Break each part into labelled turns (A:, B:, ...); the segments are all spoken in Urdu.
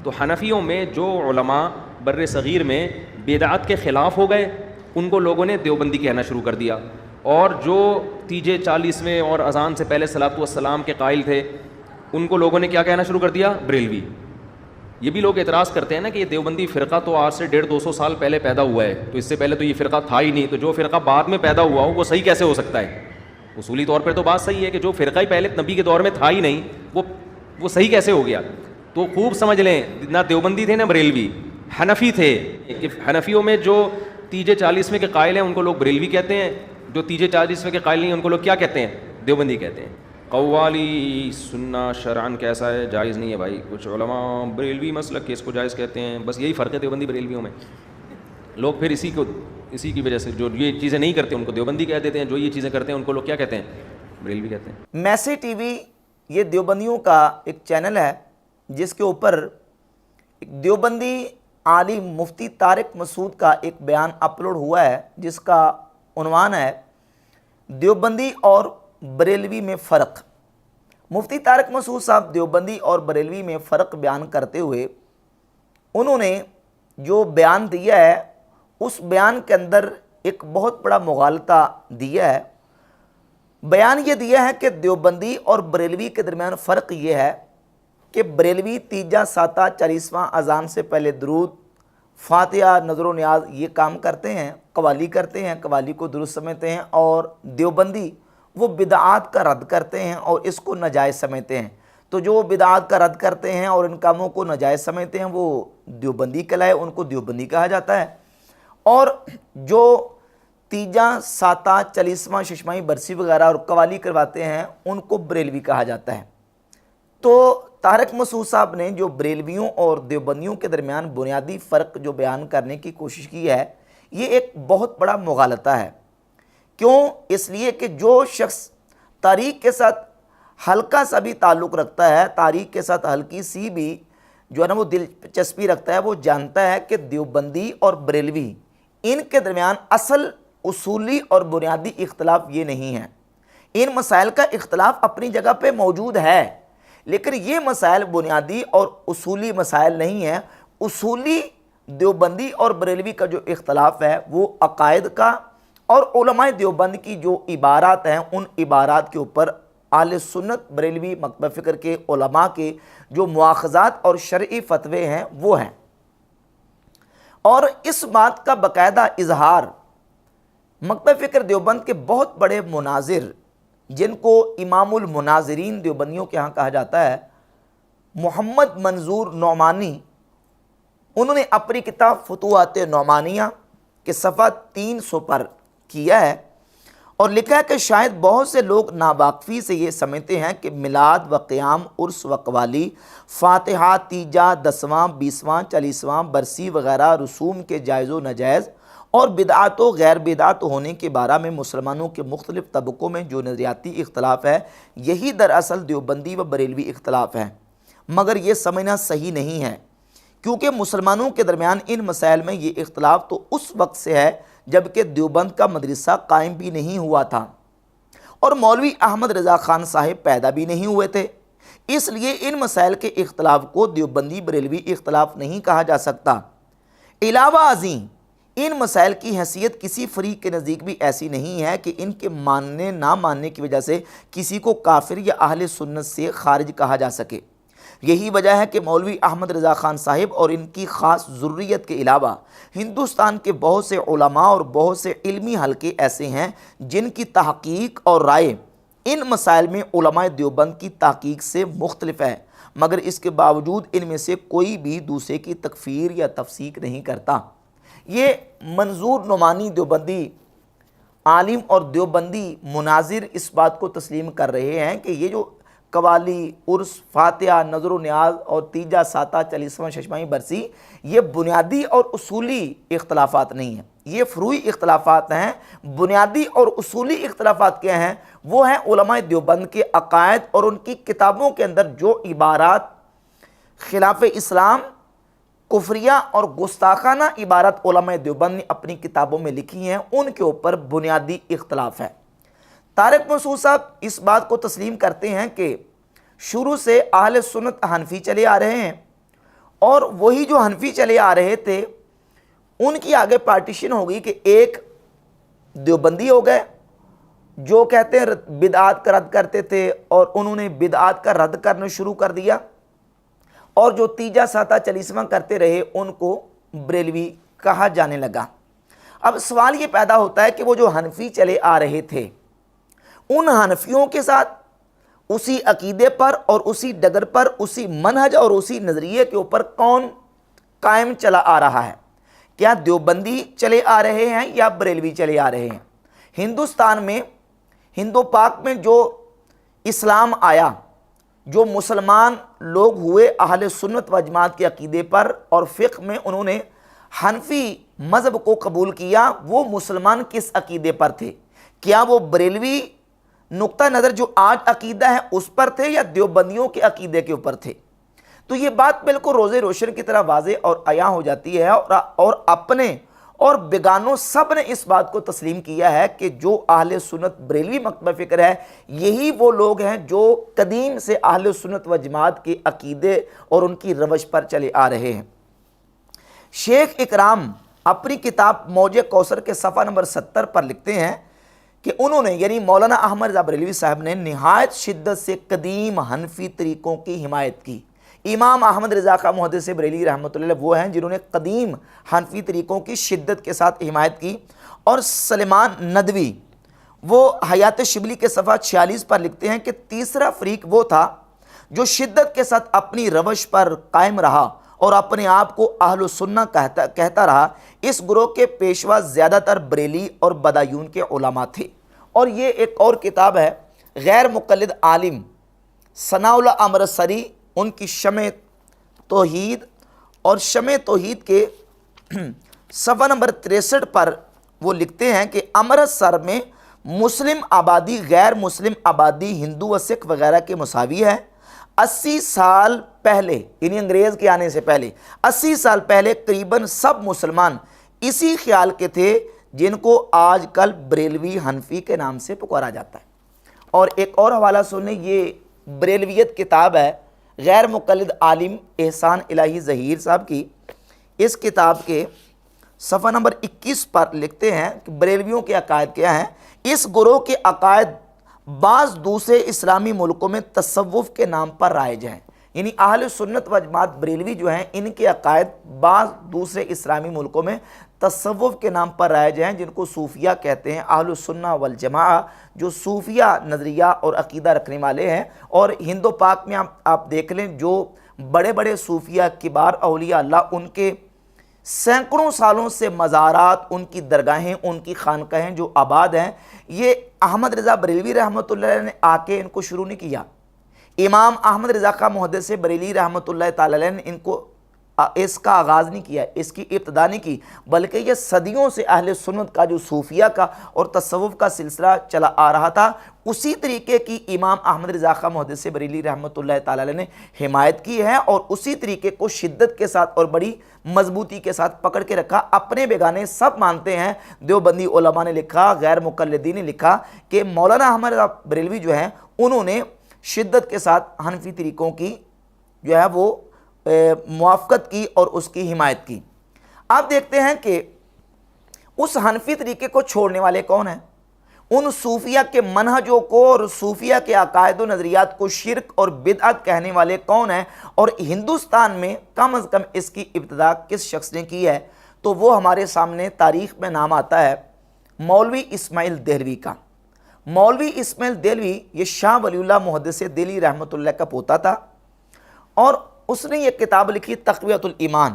A: تو حنفیوں میں جو علماء بر صغیر میں بدعت کے خلاف ہو گئے ان کو لوگوں نے دیوبندی کہنا شروع کر دیا، اور جو تیجے 40ویں اور اذان سے پہلے صلاۃ والسلام کے قائل تھے ان کو لوگوں نے کیا کہنا شروع کر دیا؟ بریلوی۔ یہ بھی لوگ اعتراض کرتے ہیں نا کہ یہ دیوبندی فرقہ تو آج سے 150-200 سال پہلے پیدا ہوا ہے، تو اس سے پہلے تو یہ فرقہ تھا ہی نہیں، تو جو فرقہ بعد میں پیدا ہوا ہو وہ صحیح کیسے ہو سکتا ہے؟ اصولی طور پر تو بات صحیح ہے کہ جو فرقہ ہی پہلے نبی کے دور میں تھا ہی نہیں وہ صحیح کیسے ہو گیا؟ تو خوب سمجھ لیں، نہ دیوبندی تھے نہ بریلوی، حنفی تھے۔ حنفیوں میں جو تیجے 40ویں کے قائل ہیں ان کو لوگ بریلوی کہتے ہیں، جو تیجے 40ویں کے قائل نہیں ہیں ان کو لوگ کیا کہتے ہیں؟ دیوبندی کہتے ہیں۔ قوالی سننا شرعن کیسا ہے؟ جائز نہیں ہے بھائی۔ کچھ علماء بریلوی مسلک کے اس کو جائز کہتے ہیں، بس یہی فرق ہے دیوبندی بریلویوں میں۔ لوگ پھر اسی کی وجہ سے جو یہ چیزیں نہیں کرتے ان کو دیوبندی کہہ دیتے ہیں، جو یہ چیزیں کرتے ہیں ان کو لوگ کیا کہتے ہیں؟ بریلوی کہتے ہیں۔
B: میسی ٹی وی یہ دیوبندیوں کا ایک چینل ہے جس کے اوپر دیوبندی عالم مفتی طارق مسعود کا ایک بیان اپلوڈ ہوا ہے جس کا عنوان ہے دیوبندی اور بریلوی میں فرق۔ مفتی طارق مسعود صاحب دیوبندی اور بریلوی میں فرق بیان کرتے ہوئے انہوں نے جو بیان دیا ہے اس بیان کے اندر ایک بہت بڑا مغالطہ دیا ہے۔ بیان یہ دیا ہے کہ دیوبندی اور بریلوی کے درمیان فرق یہ ہے کہ بریلوی تیجا ساتہ 40واں اذان سے پہلے درود، فاتحہ، نظر و نیاز یہ کام کرتے ہیں، قوالی کرتے ہیں، قوالی کو درست سمجھتے ہیں، اور دیوبندی وہ بدعات کا رد کرتے ہیں اور اس کو ناجائز سمجھتے ہیں۔ تو جو بدعات کا رد کرتے ہیں اور ان کاموں کو ناجائز سمجھتے ہیں وہ دیوبندی کہلائے، ان کو دیوبندی کہا جاتا ہے، اور جو تیجا ساتہ 40واں ششماہی برسی وغیرہ اور قوالی کرواتے ہیں ان کو بریلوی کہا جاتا ہے۔ تو طارق مسعود صاحب نے جو بریلویوں اور دیوبندیوں کے درمیان بنیادی فرق جو بیان کرنے کی کوشش کی ہے یہ ایک بہت بڑا مغالطہ ہے۔ کیوں؟ اس لیے کہ جو شخص تاریخ کے ساتھ ہلکا سا بھی تعلق رکھتا ہے، تاریخ کے ساتھ ہلکی سی بھی جو ہے نا وہ دلچسپی رکھتا ہے، وہ جانتا ہے کہ دیوبندی اور بریلوی ان کے درمیان اصل اصولی اور بنیادی اختلاف یہ نہیں ہے۔ ان مسائل کا اختلاف اپنی جگہ پہ موجود ہے، لیکن یہ مسائل بنیادی اور اصولی مسائل نہیں ہیں۔ اصولی دیوبندی اور بریلوی کا جو اختلاف ہے وہ عقائد کا، اور علماء دیوبند کی جو عبارات ہیں ان عبارات کے اوپر اہل سنت بریلوی مکتبہ فکر کے علماء کے جو مواخذات اور شرعی فتوے ہیں وہ ہیں۔ اور اس بات کا باقاعدہ اظہار مکتبہ فکر دیوبند کے بہت بڑے مناظر جن کو امام المناظرین دیوبندیوں کے ہاں کہا جاتا ہے، محمد منظور نعمانی، انہوں نے اپنی کتاب فتوحات نعمانیہ کے صفحہ 300 پر کیا ہے اور لکھا ہے کہ شاید بہت سے لوگ ناواقفی سے یہ سمجھتے ہیں کہ میلاد و قیام، عرس و قوالی، فاتحہ، تیجا، 10واں، 20واں، 40واں برسی وغیرہ رسوم کے جائز و ناجائز اور بدعات و غیر بدعات ہونے کے بارے میں مسلمانوں کے مختلف طبقوں میں جو نظریاتی اختلاف ہے یہی دراصل دیوبندی و بریلوی اختلاف ہے۔ مگر یہ سمجھنا صحیح نہیں ہے، کیونکہ مسلمانوں کے درمیان ان مسائل میں یہ اختلاف تو اس وقت سے ہے جبکہ دیوبند کا مدرسہ قائم بھی نہیں ہوا تھا اور مولوی احمد رضا خان صاحب پیدا بھی نہیں ہوئے تھے۔ اس لیے ان مسائل کے اختلاف کو دیوبندی بریلوی اختلاف نہیں کہا جا سکتا۔ علاوہ ازیں ان مسائل کی حیثیت کسی فریق کے نزدیک بھی ایسی نہیں ہے کہ ان کے ماننے نہ ماننے کی وجہ سے کسی کو کافر یا اہل سنت سے خارج کہا جا سکے۔ یہی وجہ ہے کہ مولوی احمد رضا خان صاحب اور ان کی خاص ذریت کے علاوہ ہندوستان کے بہت سے علماء اور بہت سے علمی حلقے ایسے ہیں جن کی تحقیق اور رائے ان مسائل میں علماء دیوبند کی تحقیق سے مختلف ہے، مگر اس کے باوجود ان میں سے کوئی بھی دوسرے کی تکفیر یا تفسیق نہیں کرتا۔ یہ منظور نعمانی دیوبندی عالم اور دیوبندی مناظر اس بات کو تسلیم کر رہے ہیں کہ یہ جو قوالی، عرس، فاتحہ، نظر و نیاز اور تیجا ساتہ 40واں ششماہی برسی یہ بنیادی اور اصولی اختلافات نہیں ہیں، یہ فروعی اختلافات ہیں۔ بنیادی اور اصولی اختلافات کیا ہیں؟ وہ ہیں علماء دیوبند کے عقائد اور ان کی کتابوں کے اندر جو عبارات خلاف اسلام، کفریہ اور گستاخانہ عبارت علماء دیوبند نے اپنی کتابوں میں لکھی ہیں ان کے اوپر بنیادی اختلاف ہے۔ طارق مسعود صاحب اس بات کو تسلیم کرتے ہیں کہ شروع سے اہل سنت حنفی چلے آ رہے ہیں اور وہی جو حنفی چلے آ رہے تھے ان کی آگے پارٹیشن ہو گئی کہ ایک دیوبندی ہو گئے جو کہتے ہیں بدعات کا رد کرتے تھے اور انہوں نے بدعات کا رد کرنا شروع کر دیا، اور جو تیجا ساتھا چالیسواں کرتے رہے ان کو بریلوی کہا جانے لگا۔ اب سوال یہ پیدا ہوتا ہے کہ وہ جو حنفی چلے آ رہے تھے ان حنفیوں کے ساتھ اسی عقیدے پر اور اسی ڈگر پر، اسی منہج اور اسی نظریے کے اوپر کون قائم چلا آ رہا ہے؟ کیا دیوبندی چلے آ رہے ہیں یا بریلوی چلے آ رہے ہیں؟ ہندوستان میں، ہندو پاک میں جو اسلام آیا، جو مسلمان لوگ ہوئے اہل سنت و جماعت کے عقیدے پر اور فقہ میں انہوں نے حنفی مذہب کو قبول کیا، وہ مسلمان کس عقیدے پر تھے؟ کیا وہ بریلوی نقطہ نظر جو آج عقیدہ ہے اس پر تھے یا دیوبندیوں کے عقیدے کے اوپر تھے؟ تو یہ بات بالکل روزے روشن کی طرح واضح اور عیاں ہو جاتی ہے، اور اپنے اور بیگانوں سب نے اس بات کو تسلیم کیا ہے کہ جو اہل سنت بریلوی مکتبہ فکر ہے یہی وہ لوگ ہیں جو قدیم سے اہل سنت و جماعت کے عقیدے اور ان کی روش پر چلے آ رہے ہیں۔ شیخ اکرام اپنی کتاب موج کوثر کے صفحہ نمبر 70 پر لکھتے ہیں کہ انہوں نے، یعنی مولانا احمد رضا بریلوی صاحب نے، نہایت شدت سے قدیم حنفی طریقوں کی حمایت کی۔ امام احمد رضا خان محدث بریلوی رحمۃ اللہ وہ ہیں جنہوں نے قدیم حنفی طریقوں کی شدت کے ساتھ حمایت کی، اور سلیمان ندوی وہ حیات شبلی کے صفحہ 46 پر لکھتے ہیں کہ تیسرا فریق وہ تھا جو شدت کے ساتھ اپنی روش پر قائم رہا اور اپنے آپ کو اہل سنت کہتا رہا۔ اس گروہ کے پیشوا زیادہ تر بریلی اور بدایون کے علماء تھے۔ اور یہ ایک اور کتاب ہے غیر مقلد عالم ثناء اللہ امرتسری، ان کی شمع توحید، اور شمع توحید کے صفحہ نمبر 63 پر وہ لکھتے ہیں کہ امرتسر میں مسلم آبادی غیر مسلم آبادی ہندو و سکھ وغیرہ کے مساوی ہے۔ 80 سال پہلے، یعنی انگریز کے آنے سے پہلے 80 سال پہلے قریباً سب مسلمان اسی خیال کے تھے جن کو آج کل بریلوی حنفی کے نام سے پکارا جاتا ہے۔ اور ایک اور حوالہ سنیں، یہ بریلویت کتاب ہے غیر مقلد عالم احسان الہی ظہیر صاحب کی۔ اس کتاب کے صفحہ نمبر 21 پر لکھتے ہیں کہ بریلویوں کے عقائد کیا ہیں۔ اس گروہ کے عقائد بعض دوسرے اسلامی ملکوں میں تصوف کے نام پر رائج ہیں، یعنی اہل سنت و جماعت بریلوی جو ہیں ان کے عقائد بعض دوسرے اسلامی ملکوں میں تصوف کے نام پر رائج ہیں، جن کو صوفیہ کہتے ہیں۔ اہل سنت والجماعہ جو صوفیہ نظریہ اور عقیدہ رکھنے والے ہیں، اور ہندو پاک میں آپ دیکھ لیں جو بڑے بڑے صوفیہ کبار اولیاء اللہ، ان کے سینکڑوں سالوں سے مزارات، ان کی درگاہیں، ان کی خانقاہیں جو آباد ہیں، یہ احمد رضا بریلوی رحمۃ اللہ علیہ نے آ کے ان کو شروع نہیں کیا۔ امام احمد رضا خان محدث بریلوی رحمۃ اللہ تعالی علیہ نے ان کو اس کا آغاز نہیں کیا، اس کی ابتدا نہیں کی، بلکہ یہ صدیوں سے اہل سنت کا جو صوفیہ کا اور تصوف کا سلسلہ چلا آ رہا تھا، اسی طریقے کی امام احمد رضا خان محدث بریلوی رحمۃ اللہ تعالی علیہ نے حمایت کی ہے، اور اسی طریقے کو شدت کے ساتھ اور بڑی مضبوطی کے ساتھ پکڑ کے رکھا۔ اپنے بیگانے سب مانتے ہیں، دیوبندی علماء نے لکھا، غیر مقلدین نے لکھا کہ مولانا احمد رضا بریلوی جو ہیں انہوں نے شدت کے ساتھ حنفی طریقوں کی جو ہے وہ موافقت کی اور اس کی حمایت کی۔ آپ دیکھتے ہیں کہ اس حنفی طریقے کو چھوڑنے والے کون ہیں؟ ان صوفیہ کے منہجوں کو اور صوفیہ کے عقائد و نظریات کو شرک اور بدعت کہنے والے کون ہیں؟ اور ہندوستان میں کم از کم اس کی ابتدا کس شخص نے کی ہے؟ تو وہ ہمارے سامنے تاریخ میں نام آتا ہے مولوی اسماعیل دہلوی کا۔ مولوی اسماعیل دہلوی یہ شاہ ولی اللہ محدث دہلوی رحمۃ اللہ کا پوتا تھا، اور اس نے یہ کتاب لکھی تقویۃ الایمان۔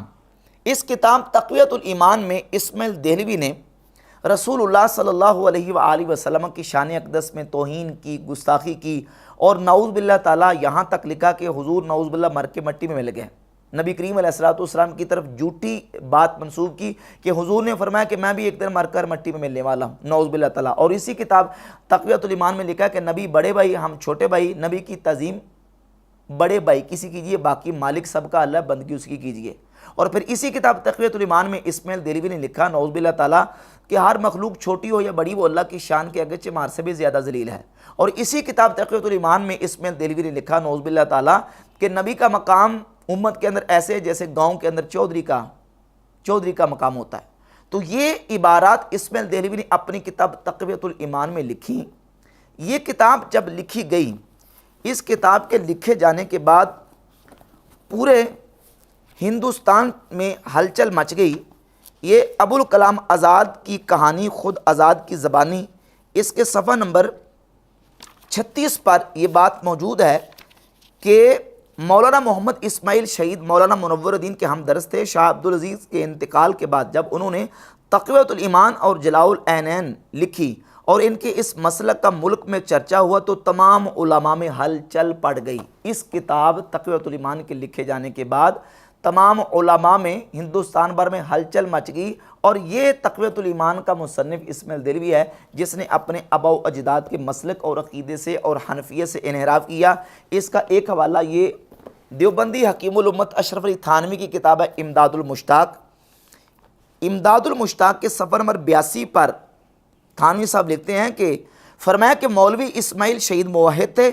B: اس کتاب تقویۃ الایمان میں اسماعیل دہلوی نے رسول اللہ صلی اللہ علیہ وآلہ وسلم کی شان اقدس میں توہین کی، گستاخی کی، اور نعوذ باللہ تعالیٰ یہاں تک لکھا کہ حضور نعوذ باللہ مر کے مٹی میں مل گئے۔ نبی کریم علیہ السلام کی طرف جھوٹی بات منسوب کی کہ حضور نے فرمایا کہ میں بھی ایک دن مر کر مٹی میں ملنے والا ہوں، نعوذ باللہ تعالیٰ۔ اور اسی کتاب تقویۃ الایمان میں لکھا کہ نبی بڑے بھائی، ہم چھوٹے بھائی، نبی کی تعظیم بڑے بھائی کسی کیجئے، باقی مالک سب کا اللہ، بندگی اس کی کیجئے۔ اور پھر اسی کتاب تقویۃ الایمان میں اسماعیل دہلوی نے لکھا نعوذ باللہ تعالیٰ کہ ہر مخلوق چھوٹی ہو یا بڑی وہ اللہ کی شان کے اگرچہ مار سے بھی زیادہ ذلیل ہے۔ اور اسی کتاب تقویۃ الایمان میں اسماعیل دہلوی نے لکھا نعوذ باللہ تعالیٰ کہ نبی کا مقام امت کے اندر ایسے جیسے گاؤں کے اندر چودھری کا مقام ہوتا ہے۔ تو یہ عبارات اسماعیل دہلوی نے اپنی کتاب تقویۃ الایمان میں لکھی۔ یہ کتاب جب لکھی گئی، اس کتاب کے لکھے جانے کے بعد پورے ہندوستان میں ہلچل مچ گئی۔ یہ ابوالکلام آزاد کی کہانی خود آزاد کی زبانی، اس کے صفحہ نمبر 36 پر یہ بات موجود ہے کہ مولانا محمد اسماعیل شہید مولانا منور الدین کے ہمدرس تھے۔ شاہ عبدالعزیز کے انتقال کے بعد جب انہوں نے تقویۃ الایمان اور جلاء العینین لکھی اور ان کے اس مسلک کا ملک میں چرچا ہوا تو تمام علماء میں ہلچل پڑ گئی۔ اس کتاب تقویۃ الایمان کے لکھے جانے کے بعد تمام علماء میں ہندوستان بھر میں ہلچل مچ گئی، اور یہ تقویۃ الایمان کا مصنف اسماعیل دہلوی ہے جس نے اپنے آباء و اجداد کے مسلک اور عقیدے سے اور حنفیت سے انحراف کیا۔ اس کا ایک حوالہ یہ دیوبندی حکیم الامت اشرف علی تھانوی کی کتاب ہے امداد المشتاق۔ امداد المشتاق کے صفحہ نمبر 82 پر تھانوی صاحب لکھتے ہیں کہ فرمایا کہ مولوی اسماعیل شہید موحد تھے،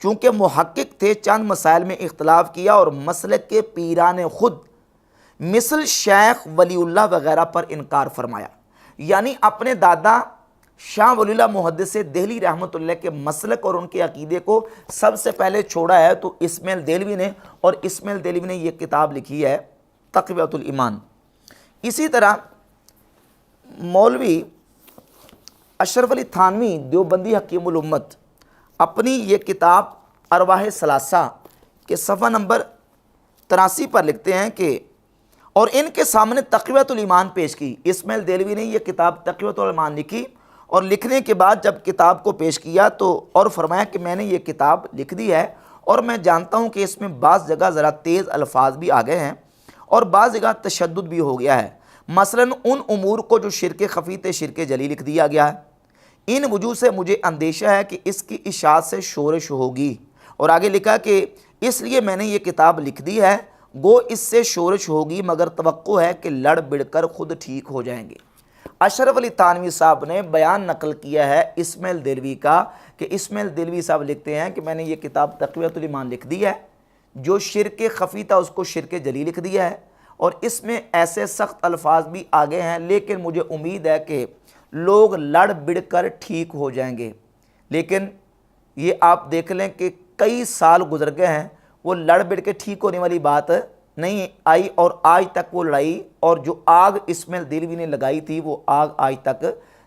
B: چونکہ محقق تھے چند مسائل میں اختلاف کیا اور مسلک کے پیران خود مثل شیخ ولی اللہ وغیرہ پر انکار فرمایا۔ یعنی اپنے دادا شاہ ولی اللہ محدث دہلی رحمۃ اللہ کے مسلک اور ان کے عقیدے کو سب سے پہلے چھوڑا ہے تو اسماعیل دہلوی نے، اور اسماعیل دہلوی نے یہ کتاب لکھی ہے تقویۃ الایمان۔ اسی طرح مولوی اشرف علی تھانوی دیوبندی حکیم الامت اپنی یہ کتاب ارواح ثلاثہ کے صفحہ نمبر 83 پر لکھتے ہیں کہ اور ان کے سامنے تقویۃ الایمان پیش کی۔ اسماعیل دہلوی نے یہ کتاب تقویۃ الایمان لکھی اور لکھنے کے بعد جب کتاب کو پیش کیا تو اور فرمایا کہ میں نے یہ کتاب لکھ دی ہے اور میں جانتا ہوں کہ اس میں بعض جگہ ذرا تیز الفاظ بھی آ گئے ہیں اور بعض جگہ تشدد بھی ہو گیا ہے، مثلا ان امور کو جو شرک خفی تھے شرک جلی لکھ دیا گیا ہے۔ ان وجوہ سے مجھے اندیشہ ہے کہ اس کی اشاعت سے شورش ہوگی، اور آگے لکھا کہ اس لیے میں نے یہ کتاب لکھ دی ہے، گو اس سے شورش ہوگی مگر توقع ہے کہ لڑ بڑھ کر خود ٹھیک ہو جائیں گے۔ اشرف علی تھانوی صاحب نے بیان نقل کیا ہے اسماعیل دہلوی کا کہ اسماعیل دہلوی صاحب لکھتے ہیں کہ میں نے یہ کتاب تقویۃ الایمان لکھ دی ہے، جو شرک خفی تھا اس کو شرک جلی لکھ دیا ہے، اور اس میں ایسے سخت الفاظ بھی آگے ہیں، لیکن مجھے امید ہے کہ لوگ لڑ بڑھ کر ٹھیک ہو جائیں گے۔ لیکن یہ آپ دیکھ لیں کہ کئی سال گزر گئے ہیں، وہ لڑ بڑھ کے ٹھیک ہونے والی بات نہیں آئی، اور آج تک وہ لڑائی اور جو آگ اسماعیل دہلوی نے لگائی تھی وہ آگ آج تک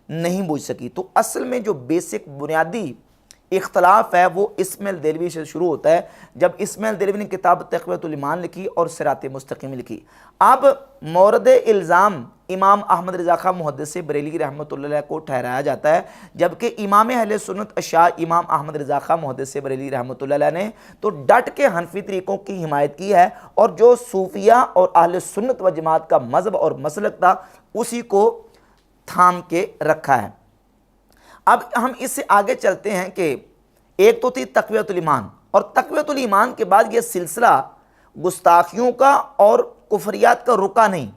B: نہیں بجھ سکی۔ تو اصل میں جو بیسک بنیادی اختلاف ہے وہ اسماعیل دہلوی سے شروع ہوتا ہے، جب اسماعیل دہلوی نے کتاب تقویۃ الایمان لکھی اور صراط مستقیم لکھی۔ اب مورد الزام امام احمد رضا خان محدث بریلوی رحمۃ اللہ علیہ کو ٹھہرایا جاتا ہے، جبکہ امام اہل سنت شاہ امام احمد رضا خان محدث بریلوی رحمۃ اللہ علیہ نے تو ڈٹ کے حنفی طریقوں کی حمایت کی ہے، اور جو صوفیہ اور اہل سنت و جماعت کا مذہب اور مسلک تھا اسی کو تھام کے رکھا ہے۔ اب ہم اس سے آگے چلتے ہیں کہ ایک تو تھی تقویۃ الایمان، اور تقویۃ الایمان کے بعد یہ سلسلہ گستاخیوں کا اور کفریات کا رکا نہیں،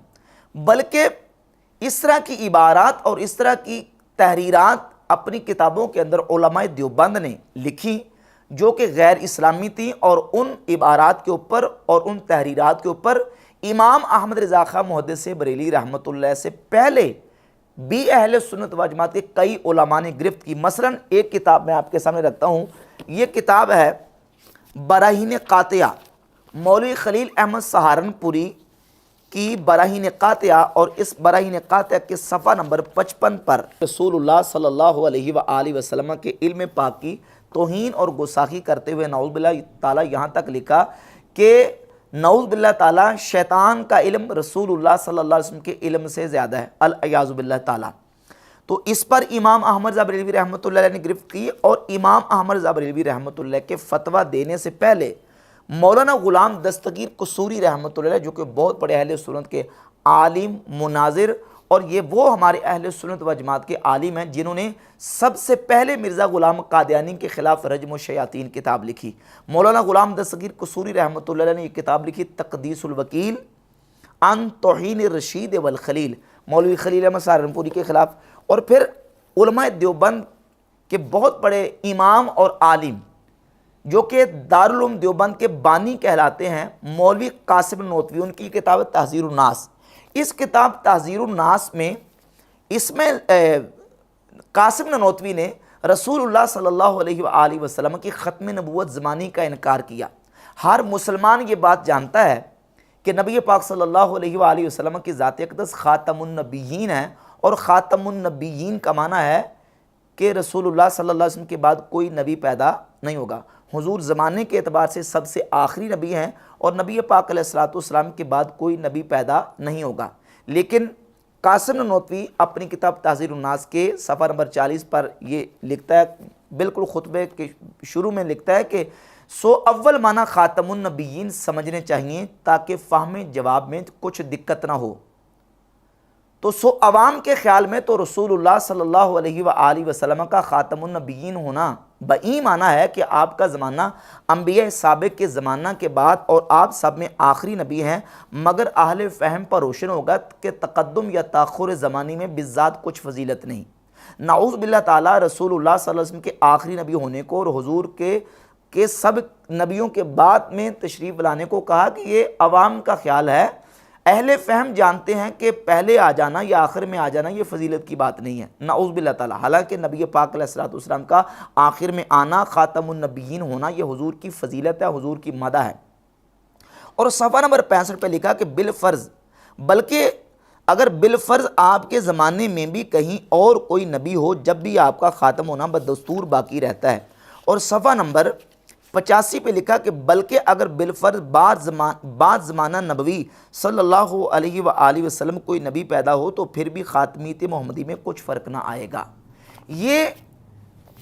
B: بلکہ اس طرح کی عبارات اور اس طرح کی تحریرات اپنی کتابوں کے اندر علماء دیوبند نے لکھی جو کہ غیر اسلامی تھیں، اور ان عبارات کے اوپر اور ان تحریرات کے اوپر امام احمد رضا خان محدث بریلوی رحمۃ اللہ سے پہلے بھی اہل سنت و جماعت کے کئی علماء نے گرفت کی۔ مثلا ایک کتاب میں آپ کے سامنے رکھتا ہوں، یہ کتاب ہے براہین قاطعہ، مولوی خلیل احمد سہارنپوری کی براہین قاطعہ، اور اس براہین قاطعہ کے صفحہ نمبر 55 پر رسول اللہ صلی اللہ علیہ وآلہ وسلم کے علم پاک کی توہین اور گستاخی کرتے ہوئے نعوذ باللہ تعالیٰ یہاں تک لکھا کہ نعوذ باللہ تعالیٰ شیطان کا علم رسول اللہ صلی اللہ علیہ وسلم کے علم سے زیادہ ہے، العیاذ باللہ تعالیٰ۔ تو اس پر امام احمد رضا بریلوی رحمۃ اللہ علیہ نے گرفت کی، اور امام احمد رضا بریلوی رحمۃ اللہ کے فتویٰ دینے سے پہلے مولانا غلام دستگیر قصوری رحمۃ اللہ علیہ جو کہ بہت بڑے اہل سنت کے عالم مناظر، اور یہ وہ ہمارے اہل سنت و جماعت کے عالم ہیں جنہوں نے سب سے پہلے مرزا غلام قادیانی کے خلاف رجم الشیاطین کتاب لکھی۔ مولانا غلام دستگیر قصوری رحمۃ اللہ علیہ نے یہ کتاب لکھی تقدیس الوکیل عن توہین الرشید والخلیل، مولوی خلیل احمد سہارنپوری کے خلاف۔ اور پھر علماء دیوبند کے بہت بڑے امام اور عالم جو کہ دارالعلوم دیوبند کے بانی کہلاتے ہیں، مولوی قاسم نانوتوی، ان کی کتاب تحذیر الناس۔ اس کتاب تحذیر الناس میں قاسم نانوتوی نے رسول اللہ صلی اللہ علیہ وآلہ وسلم کی ختم نبوت زمانی کا انکار کیا۔ ہر مسلمان یہ بات جانتا ہے کہ نبی پاک صلی اللہ علیہ وآلہ وسلم کی ذات اقدس خاتم النبیین ہے، اور خاتم النبیین کا معنی ہے کہ رسول اللہ صلی اللہ علیہ وسلم کے بعد کوئی نبی پیدا نہیں ہوگا۔ حضور زمانے کے اعتبار سے سب سے آخری نبی ہیں، اور نبی پاک علیہ السلام کے بعد کوئی نبی پیدا نہیں ہوگا۔ لیکن قاسم نانوتوی اپنی کتاب تحذیر الناس کے صفحہ نمبر 40 پر یہ لکھتا ہے، بالکل خطبے کے شروع میں لکھتا ہے کہ سو اول معنی خاتم النبیین سمجھنے چاہیے تاکہ فہم جواب میں کچھ دقت نہ ہو۔ تو سو عوام کے خیال میں تو رسول اللہ صلی اللہ علیہ وآلہ وسلم کا خاتم النبیین ہونا بئی معنی ہے کہ آپ کا زمانہ انبیاء سابق کے زمانہ کے بعد اور آپ سب میں آخری نبی ہیں، مگر اہل فہم پر روشن ہوگا کہ تقدم یا تاخر زمانی میں بالذات کچھ فضیلت نہیں۔ نعوذ باللہ تعالیٰ رسول اللہ صلی اللہ علیہ وسلم کے آخری نبی ہونے کو اور حضور کے سب نبیوں کے بعد میں تشریف لانے کو کہا کہ یہ عوام کا خیال ہے۔ اہل فہم جانتے ہیں کہ پہلے آ جانا یا آخر میں آ جانا یہ فضیلت کی بات نہیں ہے، نعوذ باللہ تعالیٰ۔ حالانکہ نبی پاک علیہ السلام کا آخر میں آنا، خاتم النبیین ہونا، یہ حضور کی فضیلت ہے، حضور کی مدح ہے۔ اور صفحہ نمبر 65 پہ لکھا کہ بالفرض، بلکہ اگر بالفرض آپ کے زمانے میں بھی کہیں اور کوئی نبی ہو، جب بھی آپ کا خاتم ہونا بدستور باقی رہتا ہے۔ اور صفحہ نمبر 85 پہ لکھا کہ بلکہ اگر بالفرض بعد زمانہ نبوی صلی اللہ علیہ وآلہ وسلم کوئی نبی پیدا ہو تو پھر بھی خاتمیت محمدی میں کچھ فرق نہ آئے گا۔ یہ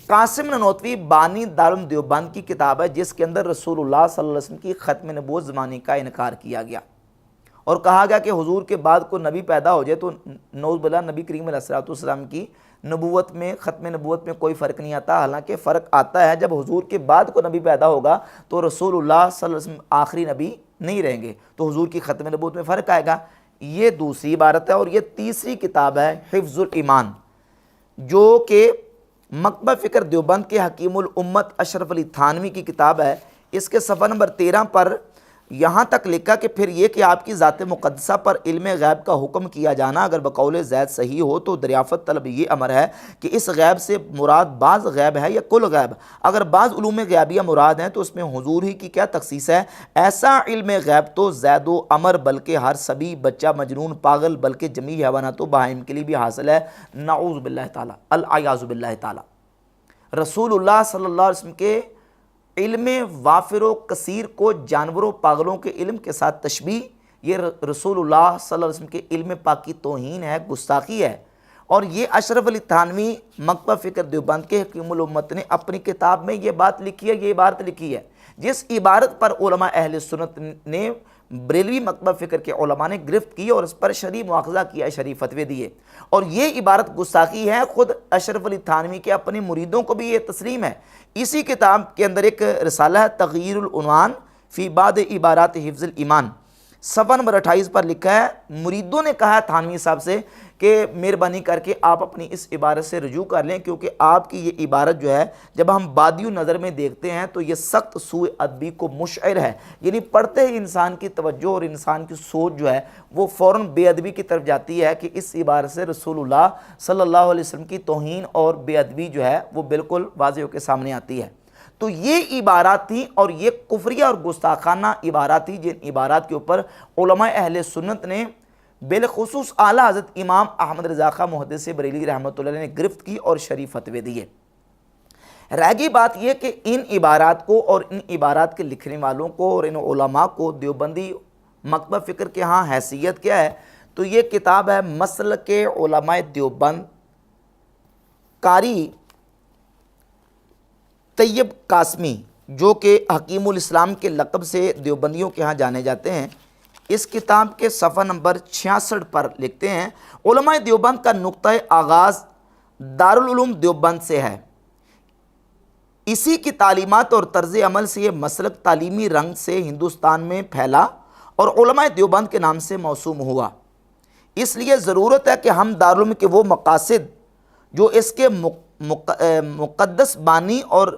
B: قاسم نانوتوی بانی دارالعلوم دیوبند کی کتاب ہے، جس کے اندر رسول اللہ صلی اللہ علیہ وسلم کی ختم نبوت زمانی کا انکار کیا گیا، اور کہا گیا کہ حضور کے بعد کوئی نبی پیدا ہو جائے تو نعوذ باللہ نبی کریم علیہ السلام کی نبوت میں، ختم نبوت میں کوئی فرق نہیں آتا۔ حالانکہ فرق آتا ہے، جب حضور کے بعد کوئی نبی پیدا ہوگا تو رسول اللہ صلی اللہ علیہ وسلم آخری نبی نہیں رہیں گے، تو حضور کی ختم نبوت میں فرق آئے گا۔ یہ دوسری عبارت ہے۔ اور یہ تیسری کتاب ہے حفظ الایمان، جو کہ مکتبہ فکر دیوبند کے حکیم الامت اشرف علی تھانوی کی کتاب ہے۔ اس کے صفحہ نمبر 13 پر یہاں تک لکھا کہ پھر یہ کہ آپ کی ذات مقدسہ پر علم غیب کا حکم کیا جانا اگر بقول زید صحیح ہو تو دریافت طلب یہ امر ہے کہ اس غیب سے مراد بعض غیب ہے یا کل غیب۔ اگر بعض علوم غیبیہ مراد ہیں تو اس میں حضور ہی کی کیا تخصیص ہے؟ ایسا علم غیب تو زید و عمر بلکہ ہر سبی، بچہ، مجنون، پاگل، بلکہ جمیع حیوانات و بہائم کے لیے بھی حاصل ہے، نعوذ باللہ تعالیٰ، العیاذ باللہ تعالیٰ۔ رسول اللہ صلی اللہ علیہ وسلم کے علم وافر و کثیر کو جانوروں پاگلوں کے علم کے ساتھ تشبیہ، یہ رسول اللہ صلی اللہ علیہ وسلم کے علم پاک کی توہین ہے، گستاخی ہے۔ اور یہ اشرف علی تھانوی مکتبہ فکر دیوبند کے حکیم الامت نے اپنی کتاب میں یہ بات لکھی ہے، یہ عبارت لکھی ہے، جس عبارت پر علماء اہل سنت نے، بریلوی مکتبہ فکر کے علماء نے گرفت کی اور اس پر شرعی مواخذہ کیا، شرعی فتوے دیے۔ اور یہ عبارت گستاخی ہے، خود اشرف علی تھانوی کے اپنے مریدوں کو بھی یہ تسلیم ہے۔ اسی کتاب کے اندر ایک رسالہ ہے تغییر العنوان فی بعض عبارات حفظ الایمان، صفحہ نمبر 28 پر لکھا ہے، مریدوں نے کہا تھانوی صاحب سے کہ مہربانی کر کے آپ اپنی اس عبارت سے رجوع کر لیں، کیونکہ آپ کی یہ عبارت جو ہے جب ہم بادی نظر میں دیکھتے ہیں تو یہ سخت سوء ادبی کو مشعر ہے، یعنی پڑھتے ہی انسان کی توجہ اور انسان کی سوچ جو ہے وہ فوراً بے ادبی کی طرف جاتی ہے کہ اس عبارت سے رسول اللہ صلی اللہ علیہ وسلم کی توہین اور بے ادبی جو ہے وہ بالکل واضح ہو کے سامنے آتی ہے۔ تو یہ عبارات تھیں اور یہ کفریہ اور گستاخانہ عبارات تھیں، جن عبارات کے اوپر علماء اہل سنت نے بالخصوص اعلیٰ حضرت امام احمد رضا خاں محدث بریلوی رحمۃ اللہ علیہ نے گرفت کی اور شرعی فتوے دیے۔ رہ گئی بات یہ کہ ان عبارات کو اور ان عبارات کے لکھنے والوں کو اور ان علماء کو دیوبندی مکتبہ فکر کے ہاں حیثیت کیا ہے؟ تو یہ کتاب ہے مسلک علماء دیوبند، قاری طیب قاسمی، جو کہ حکیم الاسلام کے لقب سے دیوبندیوں کے ہاں جانے جاتے ہیں۔ اس کتاب کے صفحہ نمبر 66 پر لکھتے ہیں، علماء دیوبند کا نقطہ آغاز دارالعلوم دیوبند سے ہے۔ اسی کی تعلیمات اور طرز عمل سے یہ مسلک تعلیمی رنگ سے ہندوستان میں پھیلا اور علماء دیوبند کے نام سے موسوم ہوا۔ اس لیے ضرورت ہے کہ ہم دارالعلوم کے وہ مقاصد جو اس کے مقدس بانی اور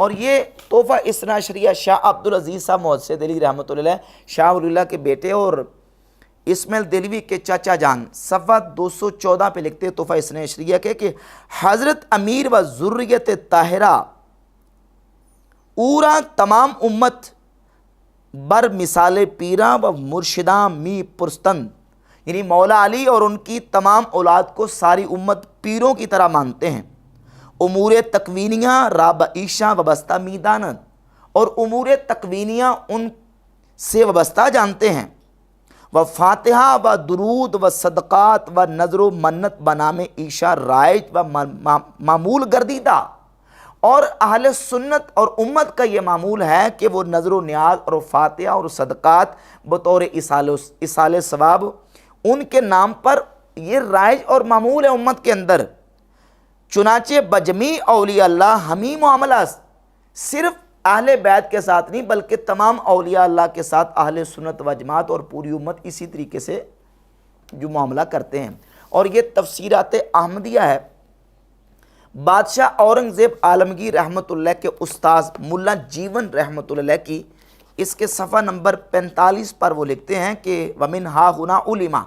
B: اور یہ تحفہ اثنا عشریہ شاہ عبدالعزیز صاحب محدث دہلوی رحمۃ اللہ علیہ شاہ ولی اللہ کے بیٹے اور اسماعیل دہلوی کے چاچا جان صفحہ 214 پہ لکھتے ہیں تحفہ اثنا عشریہ کے کہ حضرت امیر و ذریت طاہرہ اورا تمام امت بر مثال پیراں و مرشداں می پرستند، یعنی مولا علی اور ان کی تمام اولاد کو ساری امت پیروں کی طرح مانتے ہیں۔ امور تکوینیہ راب عیشہ وابستہ میدانت، اور امور تکوینیہ ان سے وابستہ جانتے ہیں۔ و فاتحہ و درود و صدقات و نظر و منت بنام عیشہ رائج و معمول گردیدہ، اور اہل سنت اور امت کا یہ معمول ہے کہ وہ نظر و نیاز اور فاتحہ اور صدقات بطور اصال ثواب ان کے نام پر یہ رائج اور معمول ہے امت کے اندر۔ چنانچہ بجمی اولیاء اللہ ہمیں معاملہ صرف اہل بیت کے ساتھ نہیں بلکہ تمام اولیاء اللہ کے ساتھ اہل سنت و جماعت اور پوری امت اسی طریقے سے جو معاملہ کرتے ہیں۔ اور یہ تفسیرات احمدیہ ہے۔ بادشاہ اورنگزیب عالمگیر رحمۃ اللہ کے استاذ ملا جیون رحمۃ اللہ کی اس کے صفحہ نمبر 45 پر وہ لکھتے ہیں کہ ومن ہا ہنا علما،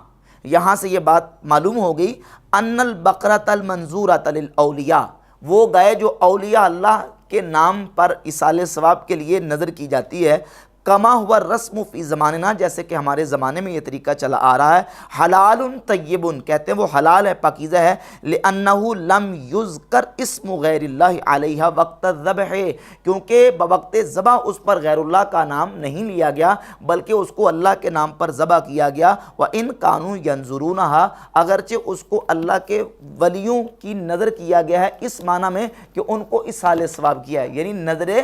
B: یہاں سے یہ بات معلوم ہو گئی ان البقرۃ المنظورۃ للاولیاء، وہ گائے جو اولیاء اللہ کے نام پر ایصال ثواب کے لیے نظر کی جاتی ہے، کما ہوا رسم فی زماننا، جیسے کہ ہمارے زمانے میں یہ طریقہ چلا آ رہا ہے، حلال طیب، کہتے ہیں وہ حلال ہے پاکیزہ ہے، لأنہ لم یذکر اسم غیر اللہ علیہ وقت الذبح، کیونکہ بوقت ذبح اس پر غیر اللہ کا نام نہیں لیا گیا بلکہ اس کو اللہ کے نام پر ذبح کیا گیا۔ وَإِن كَانُوا يَنظُرُونَهَا، اگرچہ اس کو اللہ کے ولیوں کی نظر کیا گیا ہے اس معنی میں کہ ان کو اصال ثواب کیا ہے، یعنی نظر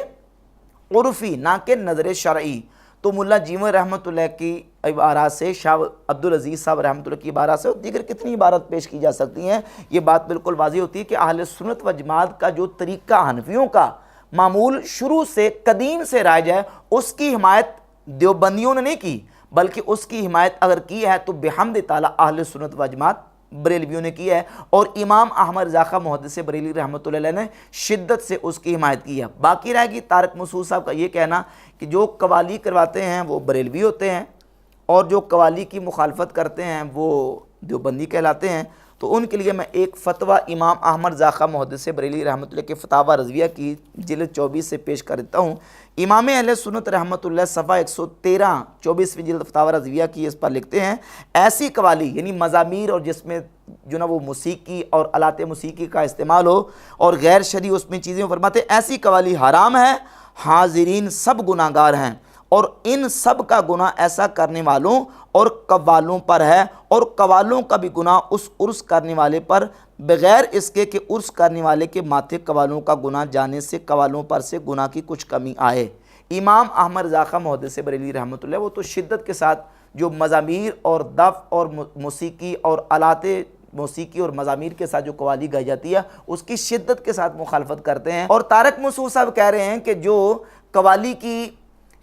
B: عرفی نہ کہ نظر شرعی۔ تو ملا جیون رحمۃ اللہ کی عبارات سے، شاہ عبدالعزیز صاحب رحمۃ اللہ کی عبارات سے اور دیگر کتنی عبارت پیش کی جا سکتی ہیں، یہ بات بالکل واضح ہوتی ہے کہ اہل سنت و جماعت کا جو طریقہ حنفیوں کا معمول شروع سے قدیم سے رائج ہے، اس کی حمایت دیوبندیوں نے نہیں کی بلکہ اس کی حمایت اگر کی ہے تو بحمد تعالیٰ اہل سنت و جماعت بریلویوں نے کی ہے، اور امام احمد رضا خاں محدث بریلوی رحمۃ اللہ علیہ نے شدت سے اس کی حمایت کی ہے۔ باقی رہے گی طارق مسعود صاحب کا یہ کہنا کہ جو قوالی کرواتے ہیں وہ بریلوی ہوتے ہیں اور جو قوالی کی مخالفت کرتے ہیں وہ دیوبندی کہلاتے ہیں۔ تو ان کے لیے میں ایک فتویٰ امام احمد رضا خاں محدث بریلوی رحمۃ اللہ کے فتاویٰ رضویہ کی جلد 24 سے پیش کر دیتا ہوں۔ امام اہل سنت رحمۃ اللہ صفحہ 113 24ویں جلد فتاویٰ رضویہ کی اس پر لکھتے ہیں، ایسی قوالی یعنی مزامیر اور جس میں جو نا وہ موسیقی اور آلات موسیقی کا استعمال ہو اور غیر شرعی اس میں چیزیں فرماتے ہیں، ایسی قوالی حرام ہے، حاضرین سب گناہ گار ہیں، اور ان سب کا گناہ ایسا کرنے والوں اور قوالوں پر ہے، اور قوالوں کا بھی گناہ اس عرس کرنے والے پر بغیر اس کے کہ عرس کرنے والے کے ماتھے قوالوں کا گناہ جانے سے قوالوں پر سے گناہ کی کچھ کمی آئے۔ امام احمد رضا خاں محدث بریلوی رحمۃ اللہ وہ تو شدت کے ساتھ جو مزامیر اور دف اور موسیقی اور آلات موسیقی اور مزامیر کے ساتھ جو قوالی گائی جاتی ہے اس کی شدت کے ساتھ مخالفت کرتے ہیں، اور طارق مسعود صاحب کہہ رہے ہیں کہ جو قوالی کی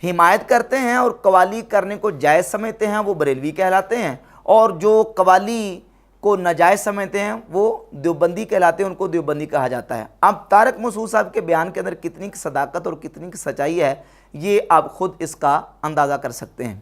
B: حمایت کرتے ہیں اور قوالی کرنے کو جائز سمجھتے ہیں وہ بریلوی کہلاتے ہیں، اور جو قوالی کو ناجائز سمجھتے ہیں وہ دیوبندی کہلاتے ہیں، ان کو دیوبندی کہا جاتا ہے۔ اب طارق مسعود صاحب کے بیان کے اندر کتنی صداقت اور کتنی سچائی ہے یہ آپ خود اس کا اندازہ کر سکتے ہیں۔